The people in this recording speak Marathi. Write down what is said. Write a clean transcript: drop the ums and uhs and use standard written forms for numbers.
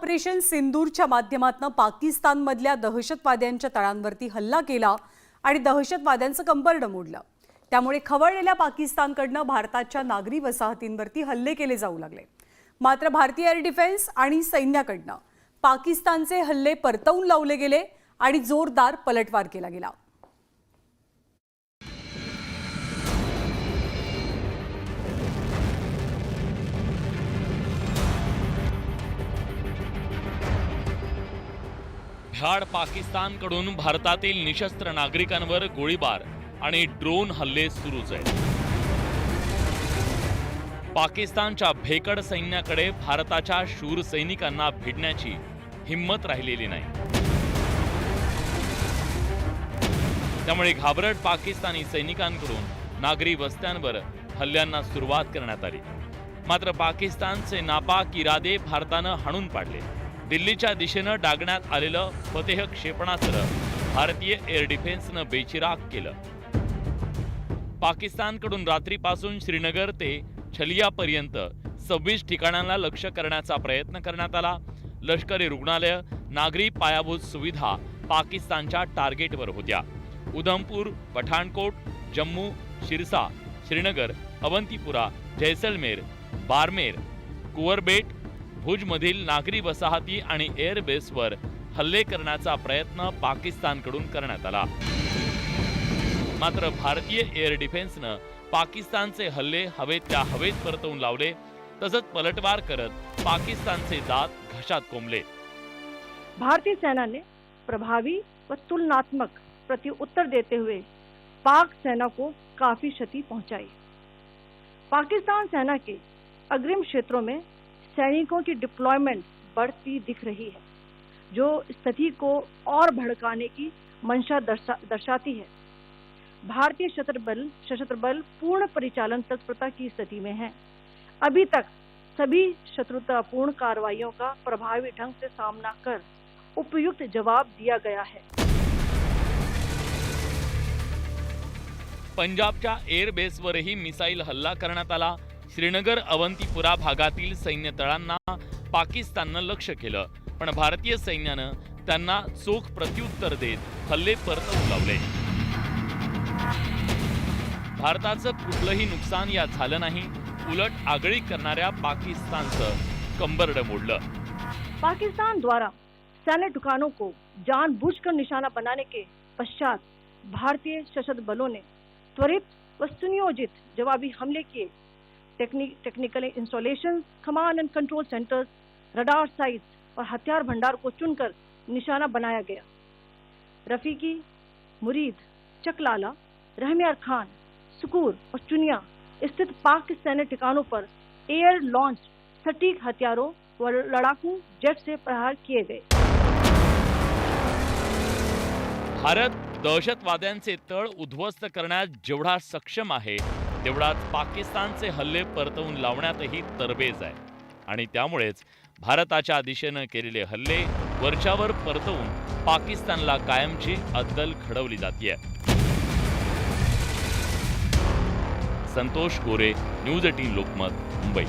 ऑपरेशन सिंदूरच्या माध्यमातून पाकिस्तानमधल्या दहशतवाद्यांच्या तळांवरती हल्ला केला आणि दहशतवाद्यांचं कंबरडं मोडलं। त्यामुळे खवळलेल्या पाकिस्तानकडनं भारताच्या नागरी वसाहतींवरती हल्ले केले जाऊ लागले। मात्र भारतीय एअर डिफेन्स आणि सैन्याकडनं पाकिस्तानचे हल्ले परतवून लावले गेले आणि जोरदार पलटवार केला गेला। भ्याड पाकिस्तानकडून भारतातील निशस्त्र नागरिकांवर गोळीबार आणि ड्रोन हल्ले सुरूच आहेत। पाकिस्तानच्या भेकड सैन्याकडे भारताच्या शूर सैनिकांना भिडण्याची हिम्मत राहिलेली नाही। त्यामुळे घाबरट पाकिस्तानी सैनिकांकडून नागरी वस्त्यांवर हल्ल्यांना सुरुवात करण्यात आली। मात्र पाकिस्तानचे नापाक इरादे भारतानं हाणून पाडले। दिल्लीच्या दिशेनं डागण्यात आलेलं फतेह क्षेपणास्त्र भारतीय एअर डिफेन्सनं बेचिराग केलं। पाकिस्तानकडून रात्रीपासून श्रीनगर ते छलियापर्यंत 26 ठिकाणांना लक्ष्य करण्याचा प्रयत्न करण्यात आला। लष्करी रुग्णालय, नागरी पायाभूत सुविधा पाकिस्तानच्या टार्गेटवर होत्या। उधमपूर, पठाणकोट, जम्मू, शिरसा, श्रीनगर, अवंतीपुरा, जैसलमेर, बारमेर, कुवरबेट, भुजमधील नागरी वसाहती आणि एअरबेसवर हल्ले करण्याचा प्रयत्न पाकिस्तानकडून करण्यात आला। मात्र भारतीय एअर डिफेन्सनं पाकिस्तानचे हल्ले हवेतल्या हवेत परतवून लावले। तसंच पलटवार करत पाकिस्तानचे दात घशात कोंबले। भारतीय सेना ने प्रभावी व तुलनात्मक प्रत्युत्तर देते हुए पाक सेना को काफी क्षति पहुंचाई। पाकिस्तान सेना के अग्रिम क्षेत्रों में सैनिकों की डिप्लॉयमेंट बढ़ती दिख रही है, जो स्थिति को और भड़काने की मंशा दर्शाती है। भारतीय सशस्त्र बल पूर्ण परिचालन तत्परता की स्थिति में है। अभी तक सभी शत्रुतापूर्ण कार्रवाइयों का प्रभावी ढंग से सामना कर उपयुक्त जवाब दिया गया है। पंजाबच्या एअरबेसवरही मिसाईल हल्ला करण्यात आला। श्रीनगर, अवंतीपुरा भागातील सैन्य तळांना पाकिस्ताननं लक्ष्य केलं, पण भारतीय सैन्यानं त्यांना चोख प्रत्युत्तर देत हल्ले परतवून लावले। भारताचं कुठलंही नुकसान यात झालं नाही, उलट आगळी करणाऱ्या पाकिस्तानचं कंबरडं मोडलं। पाकिस्तान द्वारा सैन्य ठिकानों को जानबूझकर निशाना बनाने के पश्चात भारतीय सशस्त्र बलों ने त्वरित व सुनियोजित जवाबी हमले किए। Technical installation, command end control centres, radar sites और हथियार भंडार को चुनकर निशाना बनाया गया। रफीकी, मुरीद, चकलाला, रहमियार खान, सुकूर और चुनिया स्थित पाक सैन्य ठिकानों पर एयर लॉन्च सटीक हथियारों व लड़ाकू जेट से प्रहार किए गए। भारत दहशतवाद्यांचे तळ उद्ध्वस्त करण्यात जेवढा सक्षम आहे, तेवढाच पाकिस्तानचे हल्ले परतवून लावण्यातही तरबेज आहे। आणि त्यामुळेच भारताच्या दिशेनं केलेले हल्ले वरच्यावर परतवून पाकिस्तानला कायमची अद्दल घडवली जातीये। संतोष गोरे, न्यूज 18 लोकमत, मुंबई।